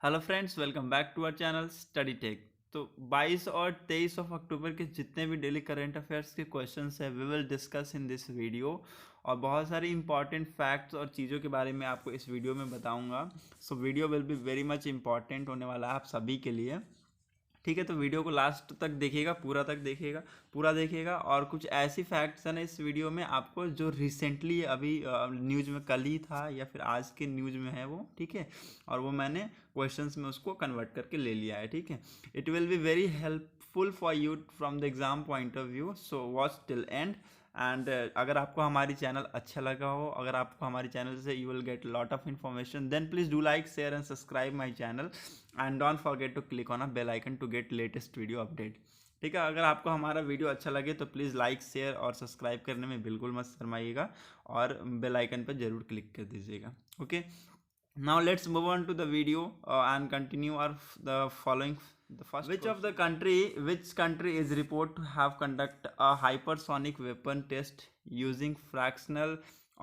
Hello friends, welcome back to our channel study tech. तो 22 और 23 of October के जितने भी डेली करंट अफेयर्स के क्वेश्चंस हैं we will discuss in this video. और बहुत सारे इंपॉर्टेंट फैक्ट्स और चीज़ों के बारे में आपको इस वीडियो में बताऊंगा। So video will be very much important होने वाला है आप सभी के लिए। ठीक है, तो वीडियो को लास्ट तक देखिएगा, पूरा देखिएगा। और कुछ ऐसी फैक्ट्स हैं ना इस वीडियो में आपको जो रिसेंटली अभी न्यूज़ में कल ही था या फिर आज के न्यूज़ में है वो, ठीक है। और वो मैंने क्वेश्चंस में उसको कन्वर्ट करके ले लिया है, ठीक है। It will be very helpful for you from the exam point of view, so watch till and. And अगर आपको हमारी चैनल अच्छा लगा हो, अगर आपको हमारी चैनल से you will get lot of information, then please do like, share and subscribe my channel and don't forget to click on a bell icon to get latest video update. ठीक है, अगर आपको हमारा वीडियो अच्छा लगे तो please like, share और subscribe करने में बिल्कुल मत शर्माइएगा और बेल आइकन पर जरूर क्लिक कर दीजिएगा। Okay, now let's move on to the video and continue our the following. The first which country is reported to have conduct a hypersonic weapon test using fractional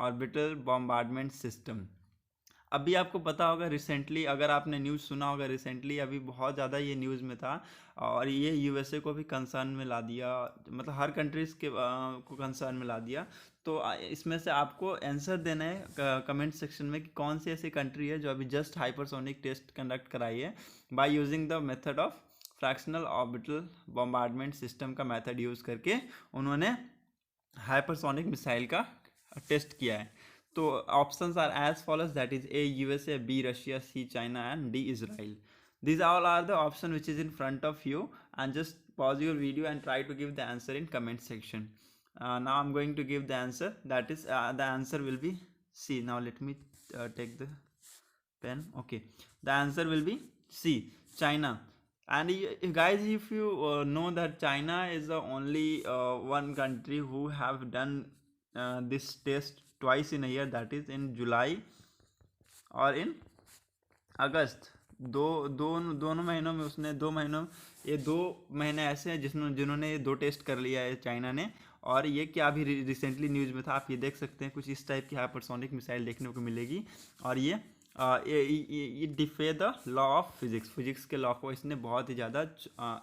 orbital bombardment system? अभी आपको पता होगा recently, अगर आपने news सुना होगा recently, अभी बहुत ज़्यादा ये न्यूज़ में था और ये यूएसए को भी कंसर्न में ला दिया, मतलब हर कंट्रीज़ के को कंसर्न में ला दिया। तो इसमें से आपको आंसर देना है कमेंट सेक्शन में कि कौन सी ऐसी कंट्री है जो अभी जस्ट हाइपरसोनिक टेस्ट कंडक्ट कराई है by using the method of fractional orbital bombardment system का मेथड यूज़ करके उन्होंने हाइपरसोनिक मिसाइल का टेस्ट किया है। तो options are as follows, that is A USA, B Russia, C China and D Israel. These all are the option which is in front of you, and just pause your video and try to give the answer in comment section. Now I'm going to give the answer. That is the answer will be C. Now let me take the pen. Okay, the answer will be C, China. And guys, if you know that China is the only one country who have done this test twice in a year, that is in July और इन अगस्त। दोनों महीनों में उसने 2 महीनों, ये 2 महीने ऐसे हैं जिन्होंने ये 2 टेस्ट कर लिया है चाइना ने। और ये क्या अभी रिसेंटली न्यूज़ में था, आप ये देख सकते हैं, कुछ इस टाइप की हाइपरसोनिक मिसाइल देखने को मिलेगी। और ये डिफे द लॉ ऑफ फिजिक्स के लॉ को इसने बहुत ही ज़्यादा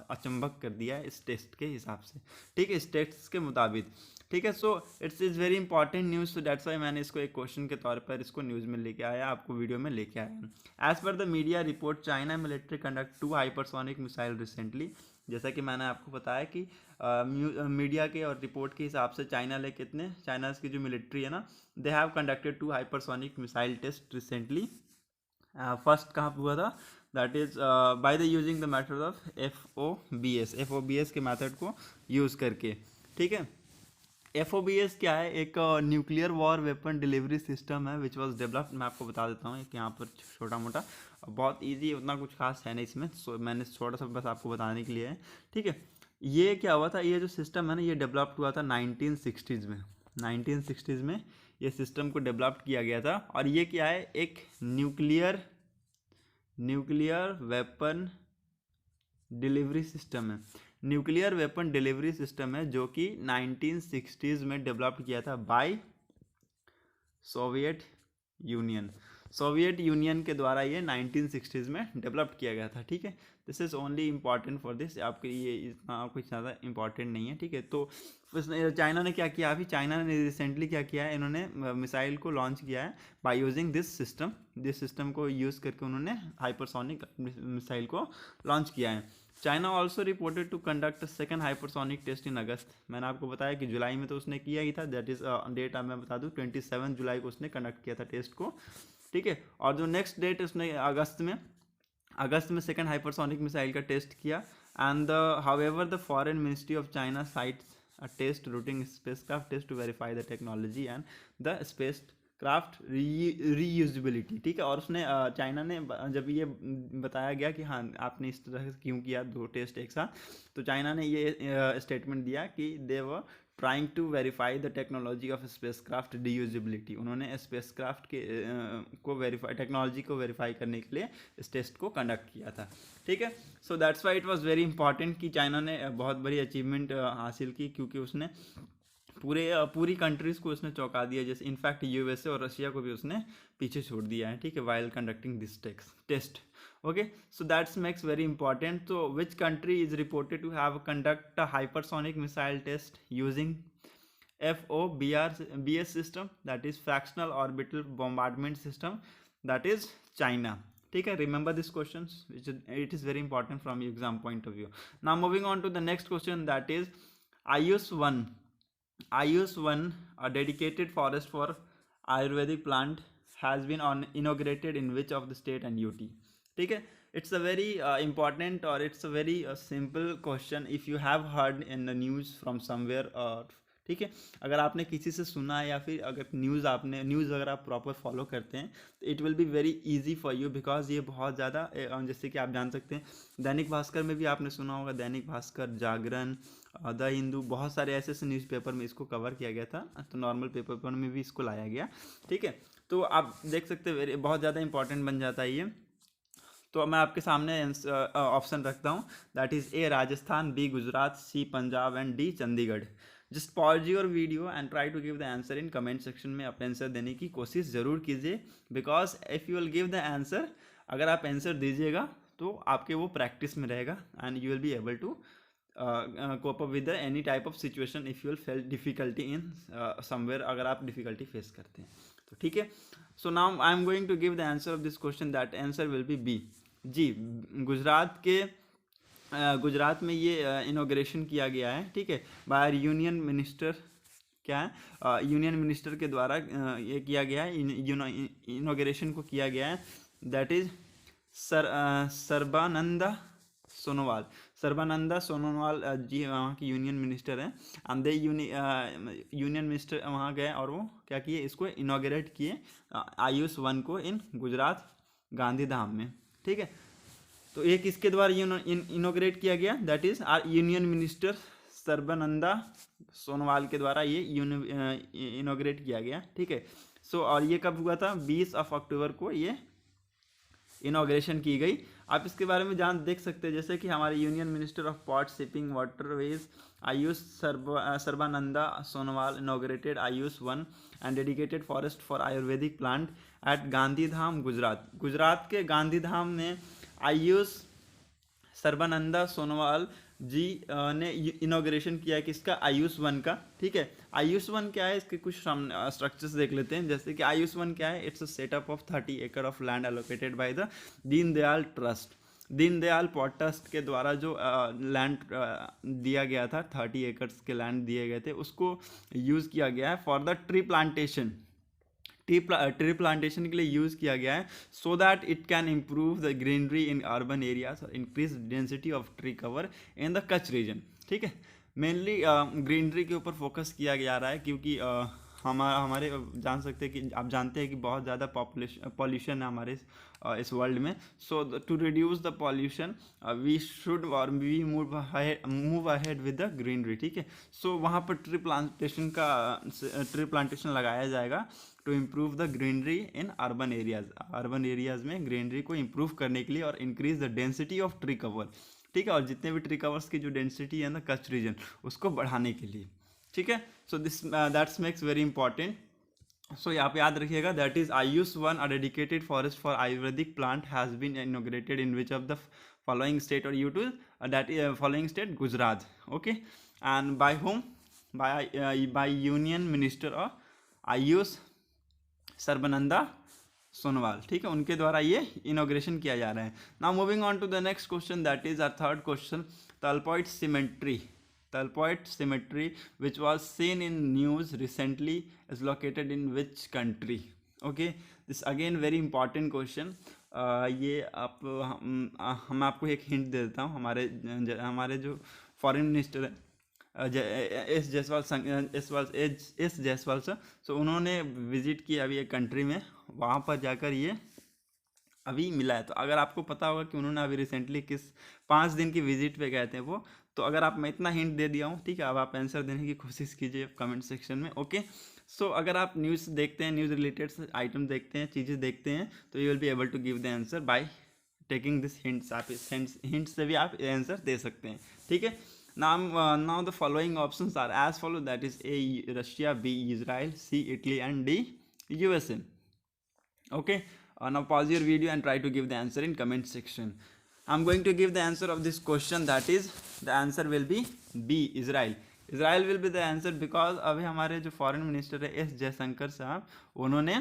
अचंभक कर दिया है इस टेस्ट के हिसाब से, ठीक है, इस टेस्ट के मुताबिक। ठीक है, so it's is very important news, so that's Y मैंने इसको एक क्वेश्चन के तौर पर इसको न्यूज़ में लेके आया, आपको वीडियो में लेके आया। As per the media report, China military conduct 2 hypersonic missile recently. जैसा कि मैंने आपको बताया कि मीडिया के और रिपोर्ट के हिसाब से चाइना की जो मिलिट्री है ना, they have conducted 2 hypersonic missile test recently. First कहाँ पर हुआ था, that is by the using the method of FOBS के मेथड को यूज़ करके, ठीक है। FOBS क्या है, एक nuclear war weapon delivery system है विच वॉज डेवलप्ड। मैं आपको बता देता हूँ, एक यहाँ पर छोटा मोटा, बहुत इजी, उतना कुछ खास है नहीं इसमें, सो मैंने थोड़ा सा बस आपको बताने के लिए है, ठीक है। ये क्या हुआ था, ये जो सिस्टम है ना, ये डेवलप्ड हुआ था 1960s में। 1960s में ये सिस्टम को डेवलप्ड किया गया था। और ये क्या है, एक न्यूक्लियर वेपन डिलीवरी सिस्टम है। न्यूक्लियर वेपन डिलीवरी सिस्टम है जो कि 1960s में डेवलप किया था बाय सोवियत यूनियन के द्वारा। ये 1960s में डेवलप किया गया था, ठीक है। This is only important for this, आपके ये इतना कुछ ज़्यादा इंपॉर्टेंट नहीं है, ठीक है। तो चाइना ने क्या किया, अभी चाइना ने रिसेंटली क्या किया है, इन्होंने मिसाइल को लॉन्च किया है बाय यूजिंग दिस सिस्टम को यूज़ करके उन्होंने हाइपरसोनिक मिसाइल को लॉन्च किया है। China also reported to conduct second hypersonic test in August. मैंने आपको बताया कि जुलाई में तो उसने किया ही था, दैट इज़ डेट मैं बता दूं, 27 जुलाई को उसने कंडक्ट किया था टेस्ट को, ठीक है। और जो नेक्स्ट डेट उसने अगस्त में सेकंड हाइपरसोनिक मिसाइल का टेस्ट किया। And however the foreign ministry of China cites a test routine spacecraft test to verify the technology and the space craft reusability, ठीक है। और उसने चाइना ने जब ये बताया गया कि हाँ आपने इस तरह से क्यों किया 2 टेस्ट एक साथ, तो चाइना ने ये स्टेटमेंट दिया कि they were trying to verify the technology of spacecraft reusability. उन्होंने स्पेसक्राफ्ट के टेक्नोलॉजी को वेरीफाई करने के लिए इस टेस्ट को कंडक्ट किया था, ठीक है। So that's why it was very important कि चाइना ने बहुत बड़ी अचीवमेंट हासिल की, क्योंकि उसने पूरी कंट्रीज़ को उसने चौंका दिया, जैसे इनफैक्ट यूएसए और रशिया को भी उसने पीछे छोड़ दिया है, ठीक है, while conducting this test. Okay, so that makes very important. So which country is reported to have conduct a hypersonic missile test using FOBS system, that is fractional orbital bombardment system, that is China. ठीक है, remember this questions, it is very important from exam point of view. Now moving on to the next question, that is IUS-1, a dedicated forest for Ayurvedic plant, has been inaugurated in which of the state and UT. ठीक है, it's a very important, or it's a very simple question. If you have heard in the news from somewhere, ठीक है, अगर आपने किसी से सुना है या फिर अगर न्यूज़ अगर आप प्रॉपर फॉलो करते हैं तो it will be very easy for you, because ये बहुत ज़्यादा, जैसे कि आप जान सकते हैं दैनिक भास्कर में भी आपने सुना होगा, दैनिक भास्कर, जागरण, द हिंदू, बहुत सारे ऐसे ऐसे न्यूज़पेपर में इसको कवर किया गया था, तो नॉर्मल पेपर में भी इसको लाया गया, ठीक है। तो आप देख सकते हैं बहुत ज़्यादा इंपॉर्टेंट बन जाता है ये। तो मैं आपके सामने ऑप्शन रखता हूँ, that is A Rajasthan, B Gujarat, C Punjab and D Chandigarh. Just pause your video and try to give the answer in comment section में। आप आंसर देने की कोशिश ज़रूर कीजिए, because if you will give the answer, अगर आप आंसर दीजिएगा तो आपके वो प्रैक्टिस में रहेगा and you will be able to cope up with any type of situation if you will feel difficulty in somewhere, अगर आप डिफिकल्टी फेस करते हैं तो, ठीक है। So now I am going to give the answer of this question, that answer will be B. जी, गुजरात में ये इनोग्रेशन किया गया है, ठीक है, बाय यूनियन मिनिस्टर, क्या है, यूनियन मिनिस्टर के द्वारा ये किया गया है, इनोग्रेशन को किया गया है, दैट इज सर्बानंदा सोनोवाल जी वहाँ की यूनियन मिनिस्टर हैं, एंड दे यूनियन मिनिस्टर वहाँ गए और वो क्या किए, इसको इनोग्रेट किए IUS-1 को इन गुजरात गांधीधाम में, ठीक है। तो ये किसके द्वारा इनोग्रेट किया गया, that is our union minister Sarbananda Sonowal के द्वारा ये इनोग्रेट किया गया, ठीक है। सो और ये कब हुआ था, 20 अक्टूबर को ये इनोग्रेशन की गई। आप इसके बारे में देख सकते हैं, जैसे कि हमारे union minister of port, shipping, waterways Ayush Sarbananda Sonowal inaugurated IUS-1 and dedicated forest for ayurvedic plant at Gandhidham, Gujarat के गांधीधाम में आयुष सर्बानंदा सोनोवाल जी ने इनोग्रेशन किया किसका, IUS-1 का, ठीक है। IUS-1 क्या है, इसके कुछ स्ट्रक्चर्स देख लेते हैं। जैसे कि IUS-1 क्या है, इट्स अ सेटअप ऑफ 30 एकड़ of land allocated by the Deendayal trust, Deendayal port trust के द्वारा जो लैंड दिया गया था, 30 एकड़ के लैंड दिए गए थे, उसको यूज़ किया गया है फॉर द ट्री प्लांटेशन के लिए यूज़ किया गया है, so that it can improve the greenery in urban areas और increase density of tree cover in the Kutch region, ठीक है। मेनली ग्रीनरी के ऊपर फोकस किया जा रहा है, क्योंकि हमारे जान सकते हैं कि आप जानते हैं कि बहुत ज़्यादा पॉल्यूशन है हमारे इस वर्ल्ड में। So to reduce the pollution we should और we move ahead with the greenery, ठीक है। सो वहाँ पर ट्री प्लांटेशन लगाया जाएगा to improve the greenery in urban areas में ग्रीनरी को इम्प्रूव करने के लिए और increase the density of tree cover, ठीक है, और जितने भी ट्री कवर्स की जो डेंसिटी है ना कच्छ रीजन, उसको बढ़ाने के लिए, ठीक है। So this that's makes very important. So यहाँ पे याद रखिएगा, that is IUS-1 a dedicated forest for ayurvedic plant has been inaugurated in which of the following state, और U2 that following state Gujarat, okay, and by home, by union minister of IUS Sarbananda Sonowal, ठीक है, उनके द्वारा ये इनोग्रेशन किया जा रहा है। Now moving on to the next question, that is our third question, तलपॉइड cemetery which was seen in news recently is located in which country, okay, this again very important question। ये हम आपको एक hint दे देता हूँ, हमारे जो foreign minister है एस जायसवाल सर, सो उन्होंने विजिट किया अभी एक कंट्री में, वहाँ पर जाकर ये अभी मिला है। तो अगर आपको पता होगा कि उन्होंने अभी रिसेंटली किस 5 दिन की विजिट पे गए थे वो, तो अगर आप मैं इतना हिंट दे दिया हूँ, ठीक है, अब आप आंसर देने की कोशिश कीजिए कमेंट सेक्शन में, ओके। सो अगर आप न्यूज़ देखते हैं, न्यूज़ रिलेटेड आइटम देखते हैं, चीज़ें देखते हैं, तो you will be able to give the answer by taking this hints. आप हिंट्स से भी आप आंसर दे सकते हैं, ठीक है। Now the following options are as follow, that is A Russia, B Israel, C Italy and D USA, okay. Now pause your video and try to give the answer in comment section. I'm going to give the answer of this question, that is the answer will be B, Israel. Israel will be the answer because अभी हमारे जो foreign minister है S Jaishankar साहब, उन्होंने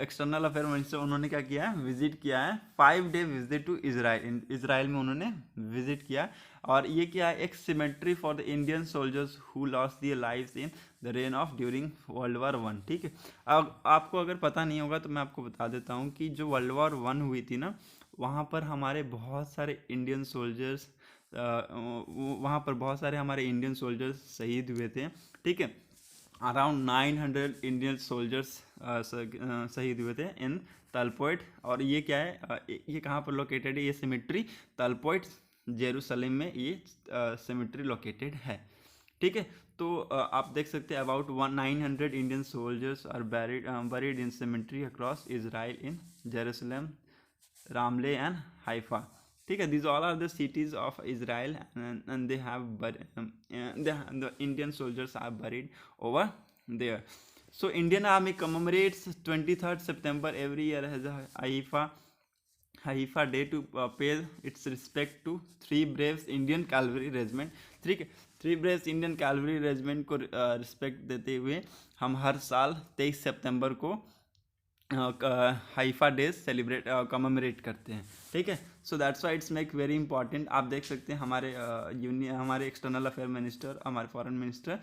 external affair minister, उन्होंने क्या किया है, विजिट किया है, 5 day visit to Israel, Israel में उन्होंने विजिट किया। और ये क्या है, एक cemetery for the Indian soldiers who lost their lives in the reign of during world war 1। ठीक है, अब आपको अगर पता नहीं होगा तो मैं आपको बता देता हूँ कि जो वर्ल्ड वार 1 हुई थी ना, वहाँ पर हमारे बहुत सारे इंडियन सोल्जर्स, वहाँ पर बहुत सारे हमारे इंडियन सोल्जर्स शहीद हुए थे। ठीक है, अराउंड 900 इंडियन सोल्जर्स शहीद हुए थे इन तलपोइट। और ये क्या है, ये कहाँ पर लोकेटेड है, ये सिमेट्री तलपोइट जेरूसलम में ये सिमेट्री लोकेटेड है। ठीक है, तो आप देख सकते हैं about 900 Indian soldiers are buried in cemetery across Israel in Jerusalem, Ramle and Haifa. ठीक है, these all are the cities of Israel, and they have the Indian soldiers are buried over there. So Indian Army commemorates 23rd September every year as a Haifa Day to pay its respect to 3 Braves Indian Cavalry Regiment. ठीक है, 3 Braves Indian Cavalry Regiment को respect देते हुए हम हर साल 23 सितंबर को Haifa days celebrate commemorate करते हैं। ठीक है, so that's why it's make very important. आप देख सकते हैं हमारे हमारे एक्सटर्नल अफेयर मिनिस्टर, हमारे foreign minister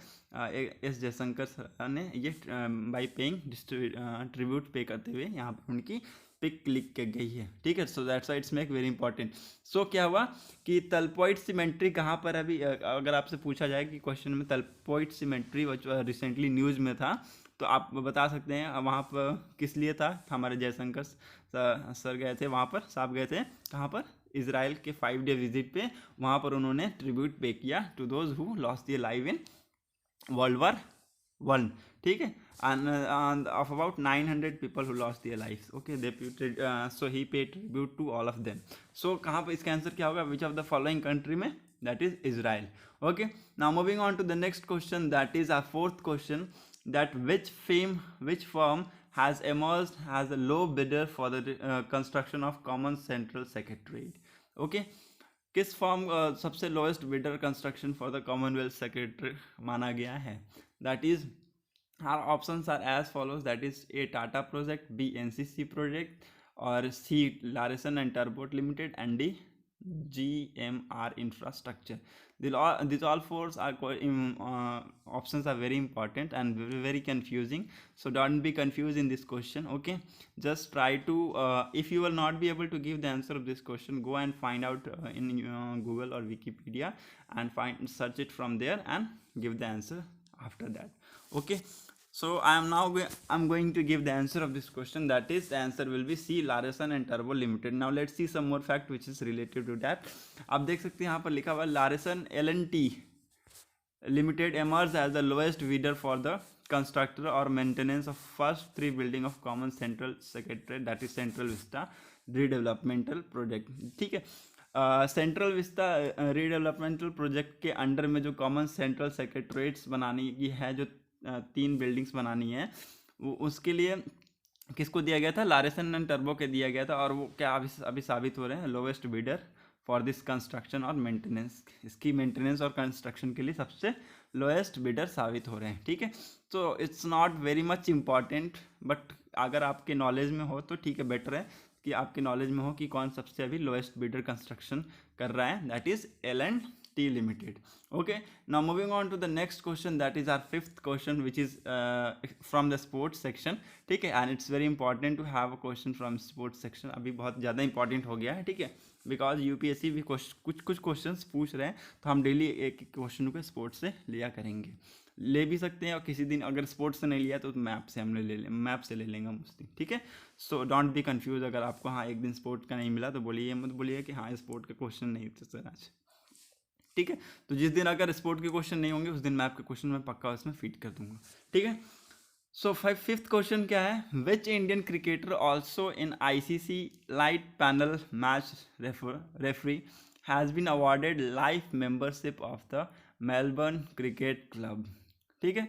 S Jaishankar sir ने ये बाई पेइंग ट्रिब्यूट पे करते हुए यहाँ पर उनकी पिक क्लिक कर गई है। ठीक है, so that's why it's make very important. सो क्या हुआ कि तलपोइट सीमेंट्री कहाँ पर, अभी अगर आपसे पूछा जाए कि क्वेश्चन में तलपोइट सीमेंट्री रिसेंटली न्यूज़ में था, तो आप बता सकते हैं वहाँ पर किस लिए था। हमारे जयशंकर सर गए थे वहाँ पर, साहब गए थे कहाँ पर, इजराइल के 5 डे विजिट पे। वहाँ पर उन्होंने ट्रिब्यूट पे किया to those who lost their life in world war 1। ठीक है, and of about 900 people who lost their lives. Okay, so he paid tribute to all of them. So कहाँ पर इसका आंसर क्या होगा, which of the following country में, that is Israel. Okay, now moving on to the next question, that is our 4th question, that which firm has emerged as a low bidder for the construction of common central secretariat. Okay, किस form सबसे lowest bidder construction for the Commonwealth secretary माना गया है, that is our options are as follows, that is A Tata project, B NCC project, or C Larsen and Turbot Limited, and D GMR infrastructure. These all four are options are very important and very confusing, so don't be confused in this question. Okay, just try to if you will not be able to give the answer of this question, go and find out in Google or Wikipedia and search it from there and give the answer after that. Okay, so I'm going to give the answer of this question, that is the answer will be C Larsen and Turbot Limited. Now let's see some more fact which is related to that. आप देख सकते हैं यहाँ पर लिखा हुआ Larsen L&T Limited emerged as the lowest bidder for the construction or maintenance of first 3 building of common central secretariat, that is Central Vista redevelopmental project. ठीक है, सेंट्रल विस्ता रीडेवलपमेंटल प्रोजेक्ट के अंडर में जो कॉमन सेंट्रल सेक्रेटरीट्स बनानी की है, जो 3 buildings बनानी है, वो उसके लिए किसको दिया गया था, लारेसन एंड टर्बो के दिया गया था। और वो क्या अभी साबित हो रहे हैं lowest bidder for this construction और मेंटेनेंस, इसकी मेंटेनेंस और कंस्ट्रक्शन के लिए सबसे लोएस्ट बिडर साबित हो रहे हैं। ठीक है, तो it's not very much important, but अगर आपके नॉलेज में हो तो ठीक है, बेटर है कि आपके नॉलेज में हो कि कौन सबसे अभी लोएस्ट बिडर कंस्ट्रक्शन कर रहा है, that is L&T Limited. Okay, now moving on to the next question, that is our 5th question, which is from the sports section. ठीक है, and it's very important to have a question from sports section. अभी बहुत ज़्यादा important हो गया है। ठीक है, बिकॉज यूपीएससी भी कुछ क्वेश्चंस पूछ रहे हैं, तो हम डेली एक क्वेश्चन को स्पोर्ट्स से लिया करेंगे, ले भी सकते हैं, और किसी दिन अगर स्पोर्ट्स से नहीं लिया तो मैप से मैप से ले लेंगे हम उस दिन। ठीक है, सो डोंट बी कंफ्यूज, अगर आपको हाँ एक दिन स्पोर्ट का नहीं मिला तो बोलिए मत बोलिए कि हाँ स्पोर्ट का क्वेश्चन नहीं था सर आज। ठीक है, तो जिस दिन अगर स्पोर्ट के क्वेश्चन नहीं होंगे उस दिन मैप के क्वेश्चन मैं पक्का उसमें फीड कर दूंगा। ठीक है, सो 5th क्वेश्चन क्या है, which Indian cricketer also in ICC light panel match referee has been awarded life membership of the Melbourne Cricket Club. ठीक है,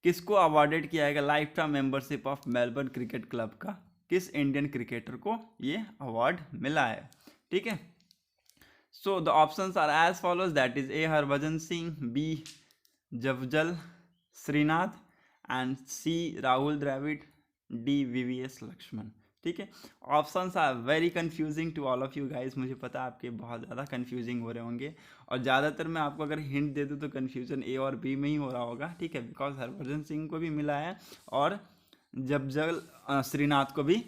किसको अवॉर्डेड किया जाएगा life time membership of Melbourne Cricket Club का, किस इंडियन क्रिकेटर को ये अवार्ड मिला है, ठीक है। So the options are as follows, that is A Harbhajan Singh, B Javagal Srinath and C Rahul Dravid, D VVS Laxman, ठीक है। Options are very confusing to all of you guys, मुझे पता है आपके बहुत ज़्यादा कंफ्यूजिंग हो रहे होंगे, और ज़्यादातर मैं आपको अगर हिंट दे दूँ तो कंफ्यूजन ए और बी में ही हो रहा होगा, ठीक है, बिकॉज हरभजन सिंह को भी मिला है और जवजल श्रीनाथ को भी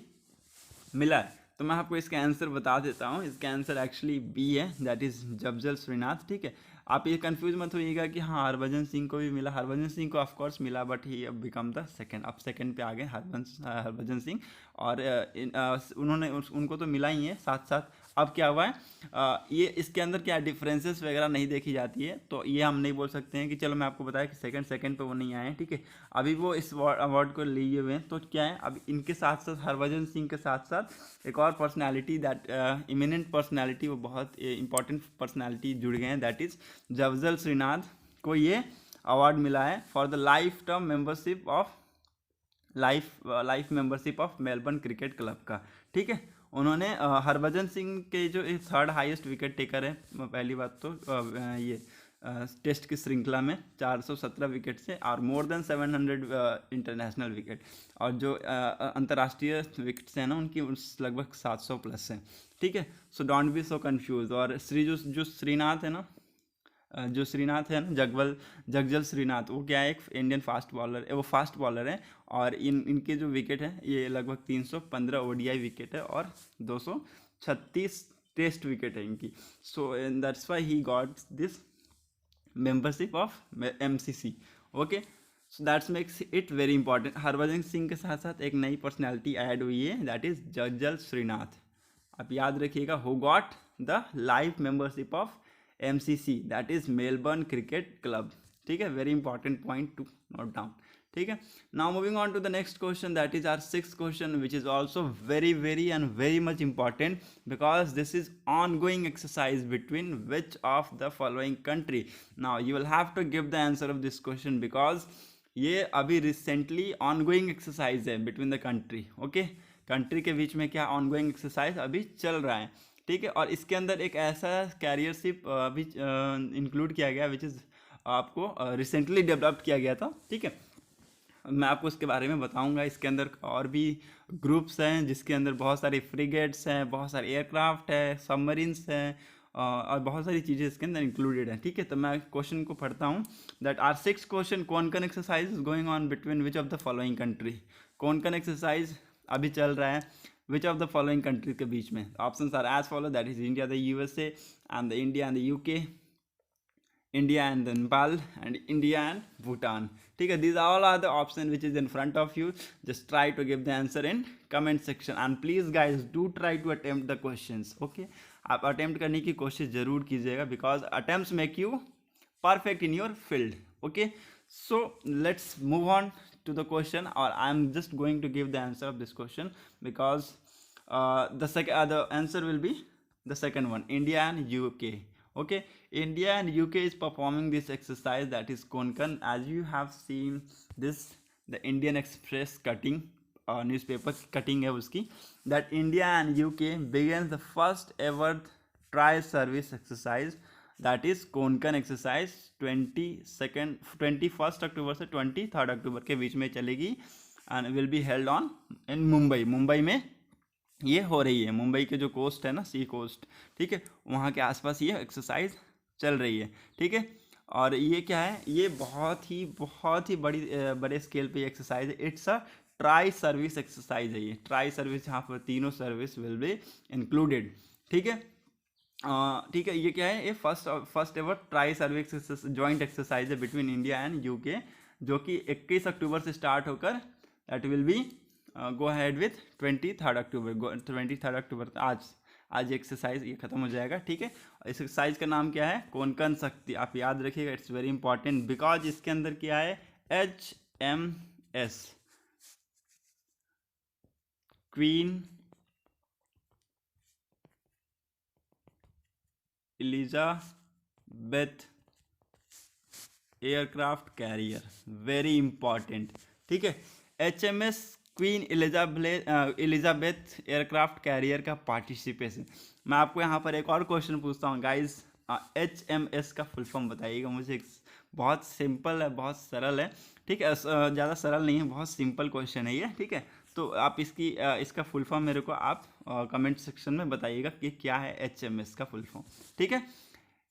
मिला है। तो मैं आपको इसका आंसर बता देता हूँ, इसका आंसर एक्चुअली बी है, दैट इज़ जवजल श्रीनाथ, ठीक है। आप ये कंफ्यूज मत होइएगा कि हाँ हरभजन सिंह को भी मिला, हरभजन सिंह को ऑफकोर्स मिला, बट ही अब बिकम द सेकंड, अब सेकंड पे आ गए हरभजन सिंह, और उन्होंने उनको तो मिला ही है साथ साथ। अब क्या हुआ है, ये इसके अंदर क्या डिफरेंसेस वगैरह नहीं देखी जाती है, तो ये हम नहीं बोल सकते हैं कि चलो मैं आपको बताया कि सेकंड पे वो नहीं आए हैं, ठीक है। अभी वो इस अवार्ड को लिए हुए हैं, तो क्या है अब इनके साथ साथ हरभजन सिंह के साथ साथ एक और पर्सनैलिटी, दैट इमिनेंट पर्सनैलिटी, वो बहुत इंपॉर्टेंट पर्सनैलिटी जुड़ गए हैं, दैट इज़ जवजल श्रीनाथ को ये अवार्ड मिला है for the life term membership of life membership of Melbourne Cricket Club का, ठीक है। उन्होंने हरभजन सिंह के जो थर्ड हाईएस्ट विकेट टेकर है, पहली बात तो ये टेस्ट की श्रृंखला में 417 विकेट से, और मोर देन 700 इंटरनेशनल विकेट, और जो अंतर्राष्ट्रीय विकेट्स हैं ना उनकी लगभग 700 प्लस हैं, ठीक है। So don't be so confuse. और जो श्रीनाथ है ना, जो श्रीनाथ है ना, जगजल श्रीनाथ, वो क्या है, एक इंडियन फास्ट बॉलर है, वो फास्ट बॉलर है, और इनके जो विकेट है ये लगभग 315 ओडीआई विकेट है और 236 टेस्ट विकेट है इनकी। So that's why he got this membership of MCC, okay. So that's makes it very important. Harbhajan Singh के साथ साथ एक नई पर्सनैलिटी ऐड हुई है, दैट इज जगजल श्रीनाथ। आप याद रखिएगा, who got the life membership of MCC, that is Melbourne Cricket Club, ठीक है। Very important point to note down, ठीक है। Now moving on to the next question, that is our sixth question, which is also very very and very much important, because this is ongoing exercise between which of the following country. Now you will have to give the answer of this question, because ये अभी recently on going exercise है between the country, okay. Country के बीच में क्या on going exercise अभी चल रहा है, ठीक है। और इसके अंदर एक ऐसा कैरियरशिप भी इंक्लूड किया गया, विच इज़ आपको रिसेंटली डेवलप्ड किया गया था, ठीक है। मैं आपको इसके बारे में बताऊंगा। इसके अंदर और भी ग्रुप्स हैं, जिसके अंदर बहुत सारी फ्रिगेट्स हैं, बहुत सारे एयरक्राफ्ट है, सबमरीन्स हैं, और बहुत सारी चीज़ें इसके अंदर इंक्लूडेड हैं, ठीक है। तो मैं क्वेश्चन को पढ़ता हूँ, दैट आर सिक्स क्वेश्चन, कौन exercise is going on between which of the following country. कौन एक्सरसाइज अभी चल रहा है which of the following countries के बीच में। Options are as follow, that is India, the USA and the India and the UK, India and Nepal, and India and Bhutan, ठीक है। these all are the option which is in front of you. Just try to give the answer in comment section, and please guys do try to attempt the questions, okay। आप attempt करने की कोशिश जरूर कीजिएगा, because attempts make you perfect in your field, okay। So let's move on to the question, or I'm just going to give the answer of this question, because the answer will be the second one, India and UK, okay। India and UK is performing this exercise, that is Konkan. As you have seen this, the Indian Express cutting, newspaper cutting है उसकी, that India and UK begins the first ever tri-service exercise, that is Konkan exercise 21st अक्टूबर से 23rd अक्टूबर के बीच में चलेगी, and will be held on in Mumbai में ये हो रही है। मुंबई के जो कोस्ट है ना, सी कोस्ट, ठीक है, वहाँ के आसपास ये एक्सरसाइज चल रही है, ठीक है। और ये क्या है, ये बहुत ही बड़े स्केल पे एक्सरसाइज है। It's a tri service exercise है ये, ट्राई सर्विस, यहाँ पर तीनों सर्विस विल बी इंक्लूडेड, ठीक है। ठीक है, ये क्या है, ये first ever tri service joint exercise है बिटवीन इंडिया एंड यूके, जो कि 21 अक्टूबर से स्टार्ट होकर that will be go ahead with 23rd अक्टूबर। आज एक्सरसाइज ये खत्म हो जाएगा, ठीक है। इस एक्सरसाइज का नाम क्या है, कोंकण शक्ति। आप याद रखिएगा, इट्स वेरी इंपॉर्टेंट, बिकॉज इसके अंदर क्या है, HMS queen Elizabeth aircraft carrier, very important, ठीक है। HMS queen Elizabeth aircraft carrier का पार्टिसिपेशन। मैं आपको यहाँ पर एक और क्वेश्चन पूछता हूँ गाइस, HMS का फुल फॉर्म बताइएगा मुझे। बहुत सिंपल है, बहुत सरल है, ठीक है, ज़्यादा सरल नहीं है, बहुत सिंपल क्वेश्चन है ये, ठीक है। तो आप इसका फुल फॉर्म मेरे को आप कमेंट सेक्शन में बताइएगा कि क्या है HMS का फुल फॉर्म, ठीक है।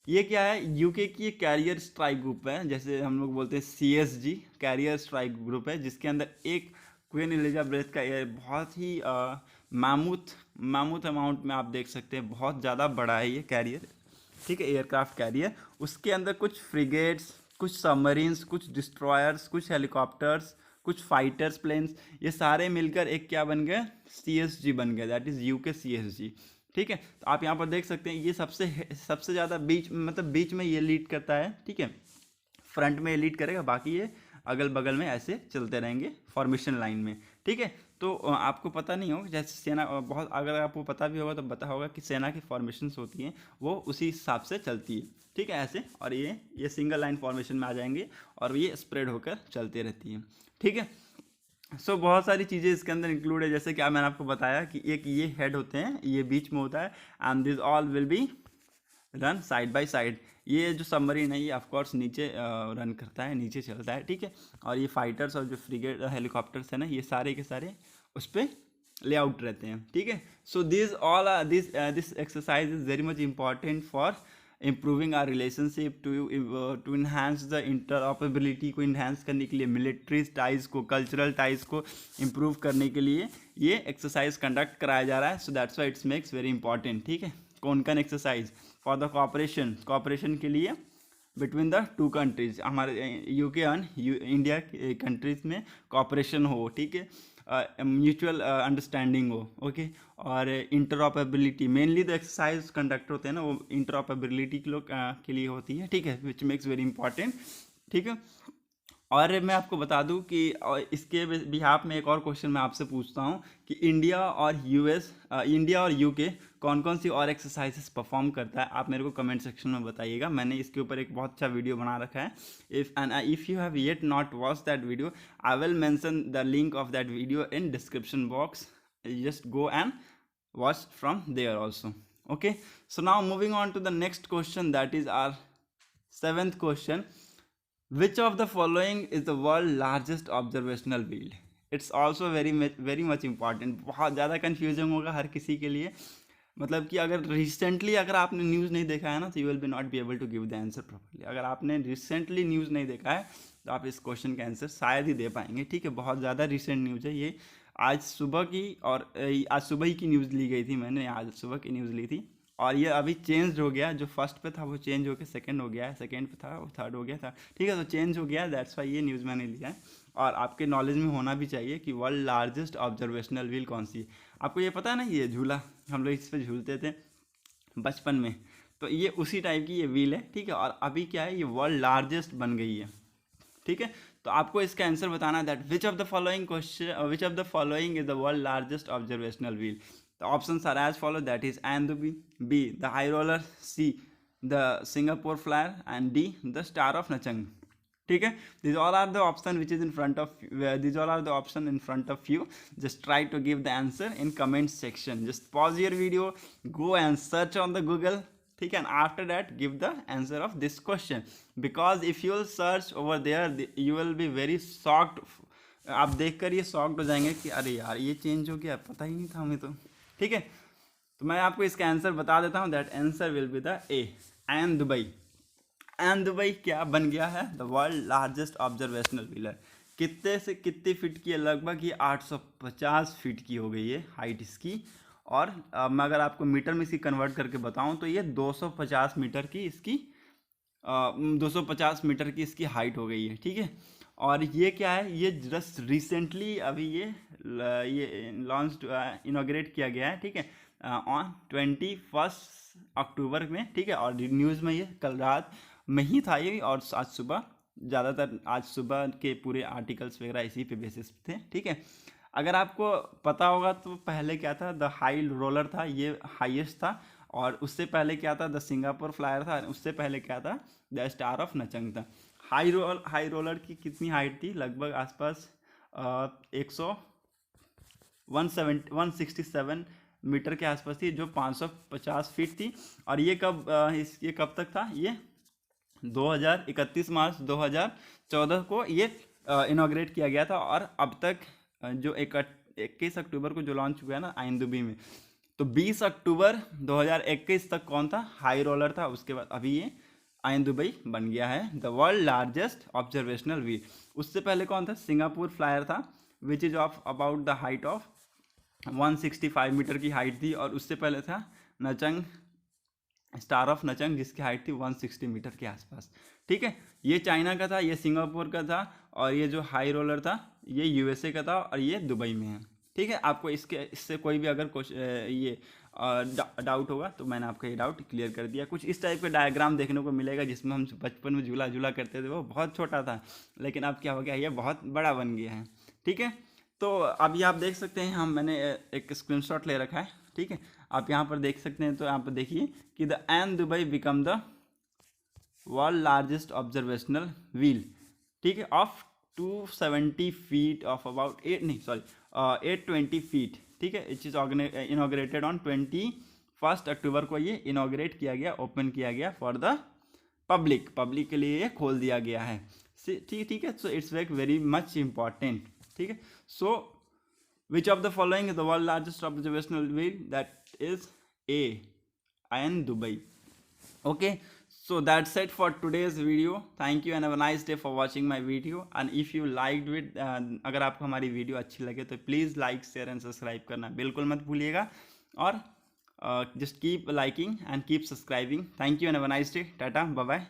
ये क्या है, यूके की एक कैरियर स्ट्राइक ग्रुप है, जैसे हम लोग बोलते हैं CSG कैरियर स्ट्राइक ग्रुप है, जिसके अंदर एक क्वीन एलिजाबेथ का ये बहुत ही मामूथ अमाउंट में आप देख सकते हैं, बहुत ज़्यादा बड़ा है ये कैरियर, ठीक है, एयरक्राफ्ट कैरियर। उसके अंदर कुछ फ्रिगेट्स, कुछ सबमरीन्स, कुछ डिस्ट्रॉयर्स, कुछ हेलीकॉप्टर्स, कुछ फाइटर्स प्लेन्स, ये सारे मिलकर एक क्या बन गए, CSG बन गए, दैट इज़ यूके CSG, ठीक है। तो आप यहाँ पर देख सकते हैं ये सबसे ज़्यादा बीच में ये लीड करता है, ठीक है, फ्रंट में ये लीड करेगा, बाकी ये अगल बगल में ऐसे चलते रहेंगे फॉर्मेशन लाइन में, ठीक है। तो आपको पता नहीं होगा, जैसे सेना बहुत, अगर आपको पता भी होगा तो पता होगा कि सेना की फॉर्मेशंस होती हैं वो उसी हिसाब से चलती है, ठीक है, ऐसे, और ये सिंगल लाइन फॉर्मेशन में आ जाएंगे और ये स्प्रेड होकर चलती रहती है, ठीक है। सो बहुत सारी चीज़ें इसके अंदर इंक्लूड है, जैसे कि मैंने आपको बताया कि एक ये हेड होते हैं, ये बीच में होता है, and this all will be run side by side. ये जो सबमरीन है ये ऑफकोर्स नीचे रन करता है, नीचे चलता है, ठीक है। और ये फाइटर्स और जो फ्रिगेट हेलीकॉप्टर्स है ना, ये सारे के सारे उस पर लेआउट रहते हैं, ठीक है। So this exercise is very much important for improving our relationship, to enhance the interoperability को इन्हांस करने के लिए, मिलिट्री टाइज को, कल्चरल टाइज को इम्प्रूव करने के लिए ये एक्सरसाइज कंडक्ट कराया जा रहा है। So that's why it's makes very important, ठीक है। कौन एक्सरसाइज फॉर द कॉपरेशन के लिए बिटवीन द टू कंट्रीज, हमारे यूके एंड इंडिया कंट्रीज में कॉपरेशन हो, ठीक है, म्यूचुअल अंडरस्टैंडिंग हो, ओके। और interoperability, mainly the exercise conduct होते हैं ना, वो इंटरऑपरेबिलिटी के लिए होती है, ठीक है, विच मेक्स वेरी इंपॉर्टेंट, ठीक है। और मैं आपको बता दूं कि इसके बिहाफ में एक और क्वेश्चन मैं आपसे पूछता हूं कि इंडिया और यूके कौन कौन सी और एक्सरसाइजेस परफॉर्म करता है, आप मेरे को कमेंट सेक्शन में बताइएगा। मैंने इसके ऊपर एक बहुत अच्छा वीडियो बना रखा है, if you have yet not watch that video, I will mention the link of that video in description box, just go and watch from there also, okay. So now moving on to the next question, that is our 7th question, Which of the following is the world largest observational field? It's also very much important. बहुत ज़्यादा confusing होगा हर किसी के लिए, मतलब कि अगर आपने न्यूज़ नहीं देखा है ना, तो you will be not be able to give the answer properly. अगर आपने रिसेंटली न्यूज़ नहीं देखा है तो आप इस क्वेश्चन का आंसर शायद ही दे पाएंगे, ठीक है। बहुत ज़्यादा रिसेंट न्यूज़ है ये, आज सुबह की, और आज सुबह ही की न्यूज़ ली गई थी, मैंने आज सुबह की न्यूज़ ली थी, और ये अभी चेंज हो गया, जो फर्स्ट पे था वो चेंज हो के सेकंड हो गया है, सेकंड पे था वो थर्ड हो गया था, ठीक है। तो चेंज हो गया, दैट्स वाई ये न्यूज़ मैंने लिया है, और आपके नॉलेज में होना भी चाहिए कि वर्ल्ड लार्जेस्ट ऑब्जर्वेशनल व्हील कौन सी है। आपको ये पता है ना, ये झूला हम लोग इस पर झूलते थे बचपन में, तो ये उसी टाइप की ये व्हील है, ठीक है। और अभी क्या है, ये वर्ल्ड लार्जेस्ट बन गई है, ठीक है। तो आपको इसका आंसर बताना है that which of the following is the world largest observational wheel. The options are as follows, that is Andubi, B the high roller, C the Singapore flyer, and D the star of Nachang, ठीक है। these all are the option which is in front of these all are the option in front of you. Just try to give the answer in comment section. Just pause your video, go and search on the Google, ठीक है, and after that give the answer of this question, because if you will search over there you will be very shocked. आप देखकर ये shocked हो जाएंगे कि अरे यार ये चेंज हो गया, पता ही नहीं था हमें, तो ठीक है। तो मैं आपको इसका आंसर बता देता हूँ, that answer will be the A, an Dubai क्या बन गया है, the world largest observational wheeler. कितने से कितनी फीट की है, लगभग ये 850 फीट की हो गई है हाइट इसकी, और मैं अगर आपको मीटर में इसकी कन्वर्ट करके बताऊँ तो ये 250 मीटर की इसकी 250 मीटर की इसकी हाइट हो गई है, ठीक है। और ये क्या है, ये जस्ट रिसेंटली अभी ये लॉन्च इनॉग्रेट किया गया है, ठीक है, ऑन 21 अक्टूबर में, ठीक है। और न्यूज़ में ये कल रात में ही था ये, और आज सुबह, ज़्यादातर आज सुबह के पूरे आर्टिकल्स वगैरह इसी पे बेसिस थे, ठीक है। अगर आपको पता होगा तो पहले क्या था, द हाई रोलर था, ये हाईएस्ट था, और उससे पहले क्या था, द सिंगापुर फ्लायर था, उससे पहले क्या था, द स्टार ऑफ नचंग था। हाई रोलर की कितनी हाइट थी, लगभग आसपास 100 167 मीटर के आसपास थी, जो 550 फीट थी। और ये ये कब तक था, ये 31 मार्च 2014 को ये इनॉग्रेट किया गया था। और अब तक जो 21 अक्टूबर को जो लॉन्च हुआ है ना आइन दुबई में, तो 20 अक्टूबर 2021 तक कौन था, हाई रोलर था। उसके बाद अभी ये आइन दुबई बन गया है the world largest observational wheel. उससे पहले कौन था, सिंगापुर फ्लायर था, which is of about the height of 165 metre की हाइट थी। और उससे पहले था नचंग, स्टार ऑफ नचंग, जिसकी हाइट थी 160 मीटर के आसपास। ठीक है, ये चाइना का था, ये सिंगापुर का था, और ये जो हाई रोलर था ये यूएसए का था, और ये दुबई में है। ठीक है, आपको इससे कोई भी अगर ये डाउट होगा तो मैंने आपका ये डाउट क्लियर कर दिया। कुछ इस टाइप का डायग्राम देखने को मिलेगा, जिसमें हम बचपन में झूला झूला करते थे, वो बहुत छोटा था, लेकिन अब क्या हो गया, ये बहुत बड़ा बन गया है। ठीक है, तो अभी आप देख सकते हैं, मैंने एक स्क्रीनशॉट ले रखा है। ठीक है, आप यहाँ पर देख सकते हैं, तो यहाँ पर देखिए कि द आइन Dubai become the world largest observational wheel. ठीक है, of 270 feet of about 820 feet. ठीक है, इट इज इनॉग्रेटेड ऑन 21 अक्टूबर को ये इनॉग्रेट किया गया, ओपन किया गया फॉर द पब्लिक के लिए ये खोल दिया गया है। ठीक है, so it's very much important. ठीक है, so which of the following is the world largest observational wheel, that is A Ain Dubai. Okay, so that's it for today's video. Thank you and have a nice day for watching my video. And if you liked it, अगर आपको हमारी video अच्छी लगे तो please like, share and subscribe करना बिल्कुल मत भूलिएगा। और just keep liking and keep subscribing. Thank you and have a nice day. टाटा, बाय बाय।